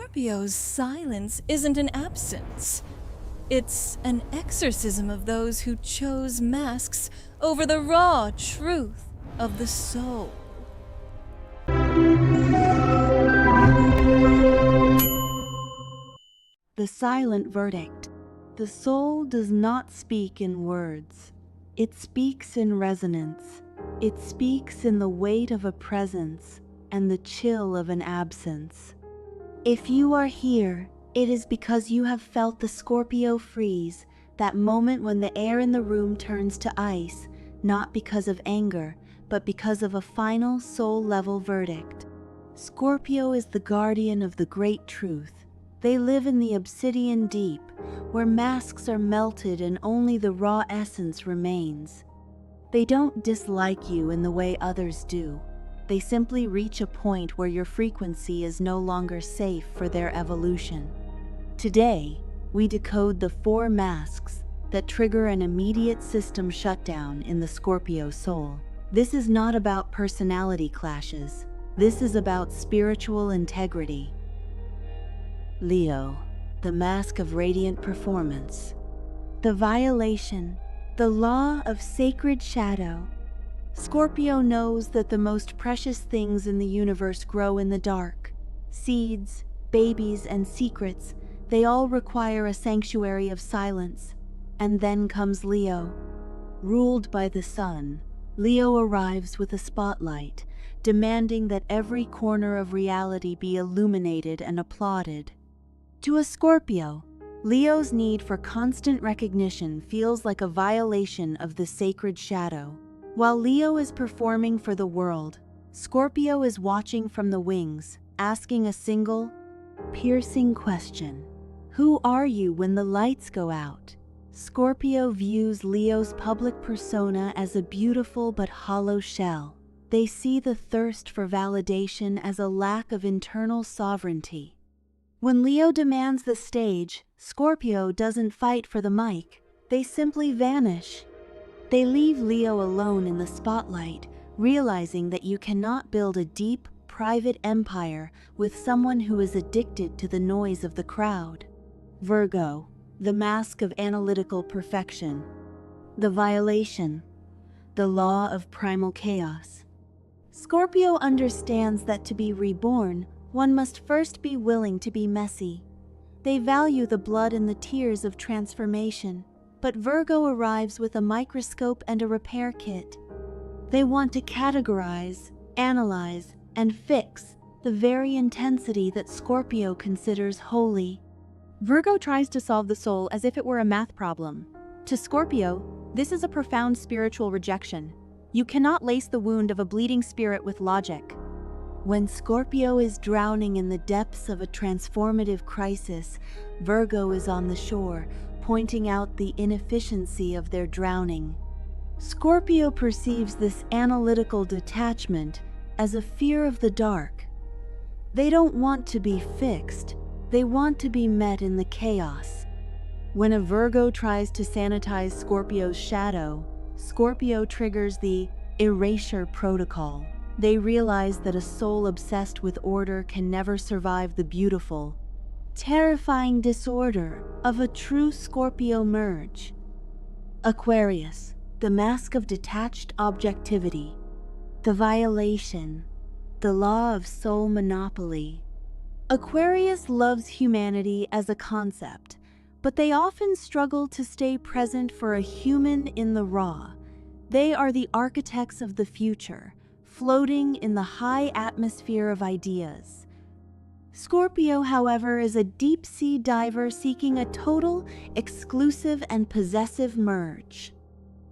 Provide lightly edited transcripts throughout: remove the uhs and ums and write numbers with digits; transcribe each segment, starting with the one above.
Scorpio's silence isn't an absence. It's an exorcism of those who chose masks over the raw truth of the soul. The silent verdict. The soul does not speak in words. It speaks in resonance. It speaks in the weight of a presence and the chill of an absence. If you are here, it is because you have felt the Scorpio freeze, that moment when the air in the room turns to ice, not because of anger, but because of a final soul-level verdict. Scorpio is the guardian of the great truth. They live in the Obsidian Deep, where masks are melted and only the raw essence remains. They don't dislike you in the way others do. They simply reach a point where your frequency is no longer safe for their evolution. Today, we decode the 4 masks that trigger an immediate system shutdown in the Scorpio soul. This is not about personality clashes. This is about spiritual integrity. Leo, the mask of radiant performance. The violation, the law of sacred shadow. Scorpio knows that the most precious things in the universe grow in the dark. Seeds, babies, and secrets, they all require a sanctuary of silence. And then comes Leo. Ruled by the sun, Leo arrives with a spotlight, demanding that every corner of reality be illuminated and applauded. To a Scorpio, Leo's need for constant recognition feels like a violation of the sacred shadow. While Leo is performing for the world, Scorpio is watching from the wings, asking a single, piercing question. Who are you when the lights go out? Scorpio views Leo's public persona as a beautiful but hollow shell. They see the thirst for validation as a lack of internal sovereignty. When Leo demands the stage, Scorpio doesn't fight for the mic. They simply vanish. They leave Leo alone in the spotlight, realizing that you cannot build a deep, private empire with someone who is addicted to the noise of the crowd. Virgo, the mask of analytical perfection. The violation, the law of primal chaos. Scorpio understands that to be reborn, one must first be willing to be messy. They value the blood and the tears of transformation. But Virgo arrives with a microscope and a repair kit. They want to categorize, analyze, and fix the very intensity that Scorpio considers holy. Virgo tries to solve the soul as if it were a math problem. To Scorpio, this is a profound spiritual rejection. You cannot lace the wound of a bleeding spirit with logic. When Scorpio is drowning in the depths of a transformative crisis, Virgo is on the shore, pointing out the inefficiency of their drowning. Scorpio perceives this analytical detachment as a fear of the dark. They don't want to be fixed, they want to be met in the chaos. When a Virgo tries to sanitize Scorpio's shadow, Scorpio triggers the erasure protocol. They realize that a soul obsessed with order can never survive the beautiful, terrifying disorder of a true Scorpio merge. Aquarius, the mask of detached objectivity. The violation, the law of soul monopoly. Aquarius loves humanity as a concept, but they often struggle to stay present for a human in the raw. They are the architects of the future, floating in the high atmosphere of ideas. Scorpio, however, is a deep-sea diver seeking a total, exclusive, and possessive merge.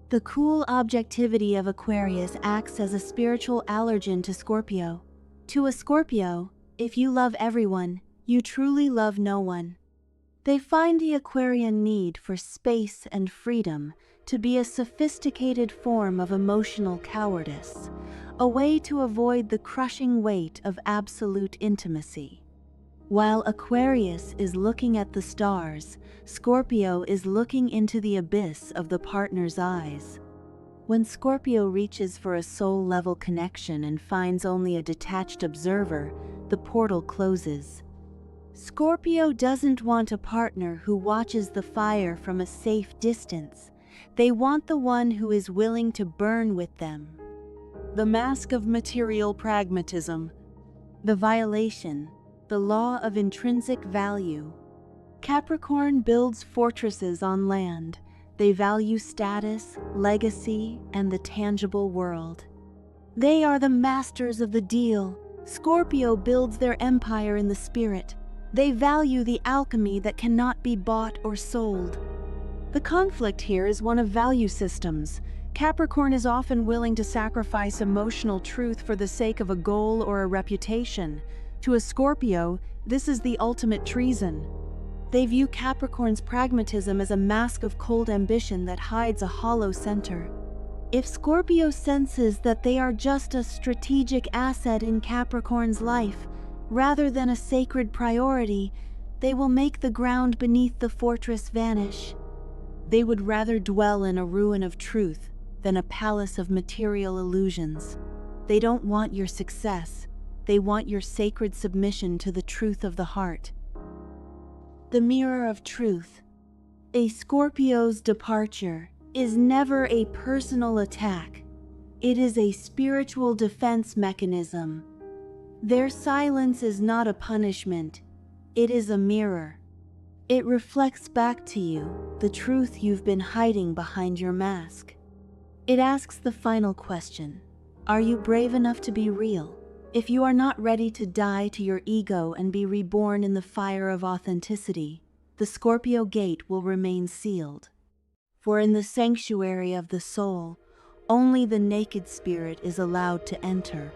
The cool objectivity of Aquarius acts as a spiritual allergen to Scorpio. To a Scorpio, if you love everyone, you truly love no one. They find the Aquarian need for space and freedom to be a sophisticated form of emotional cowardice, a way to avoid the crushing weight of absolute intimacy. While Aquarius is looking at the stars, Scorpio is looking into the abyss of the partner's eyes. When Scorpio reaches for a soul-level connection and finds only a detached observer, the portal closes. Scorpio doesn't want a partner who watches the fire from a safe distance. They want the one who is willing to burn with them. The mask of material pragmatism. The violation, the law of intrinsic value. Capricorn builds fortresses on land. They value status, legacy, and the tangible world. They are the masters of the deal. Scorpio builds their empire in the spirit. They value the alchemy that cannot be bought or sold. The conflict here is one of value systems. Capricorn is often willing to sacrifice emotional truth for the sake of a goal or a reputation. To a Scorpio, this is the ultimate treason. They view Capricorn's pragmatism as a mask of cold ambition that hides a hollow center. If Scorpio senses that they are just a strategic asset in Capricorn's life, rather than a sacred priority, they will make the ground beneath the fortress vanish. They would rather dwell in a ruin of truth than a palace of material illusions. They don't want your success. They want your sacred submission to the truth of the heart. The mirror of truth. A Scorpio's departure is never a personal attack. It is a spiritual defense mechanism. Their silence is not a punishment. It is a mirror. It reflects back to you the truth you've been hiding behind your mask. It asks the final question: are you brave enough to be real? If you are not ready to die to your ego and be reborn in the fire of authenticity, the Scorpio gate will remain sealed. For in the sanctuary of the soul, only the naked spirit is allowed to enter.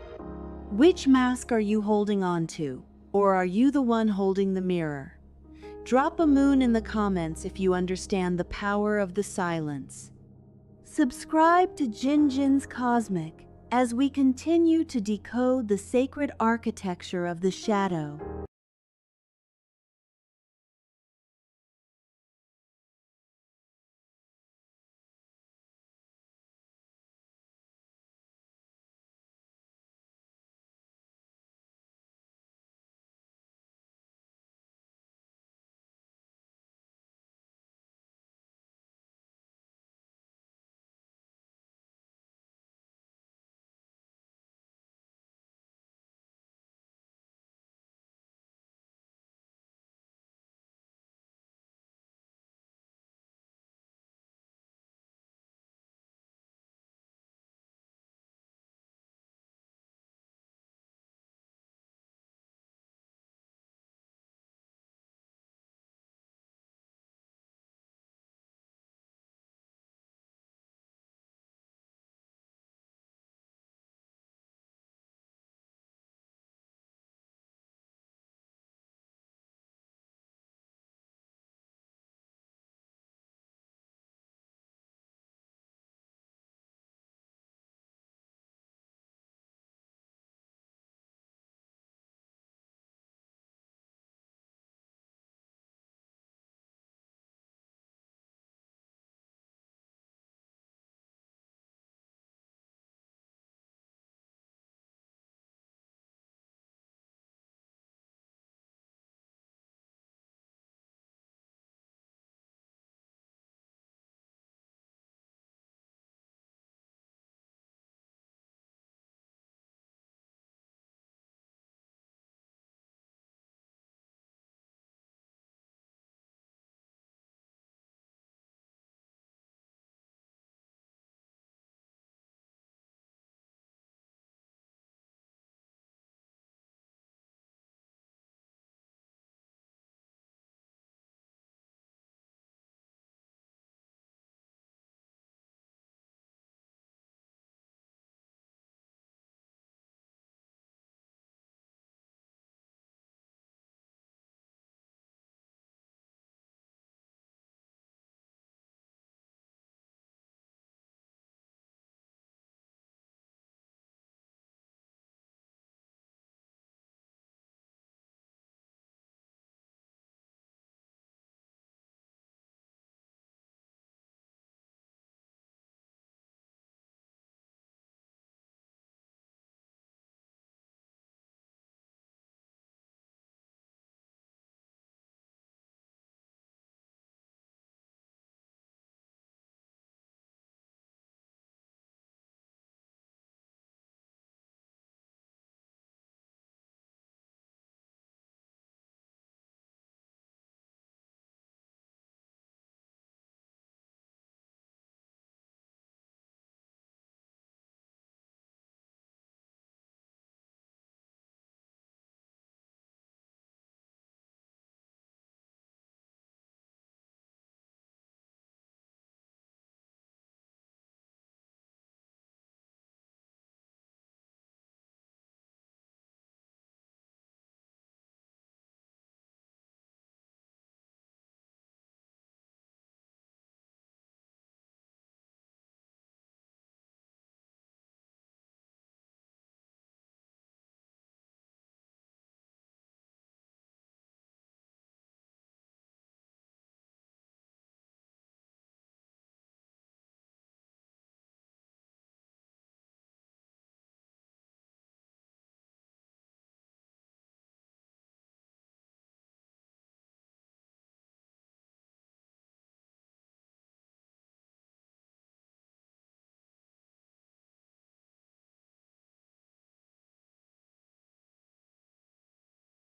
Which mask are you holding on to? Or are you the one holding the mirror? Drop a moon in the comments if you understand the power of the silence. Subscribe to Jinjin's Cosmic as we continue to decode the sacred architecture of the shadow.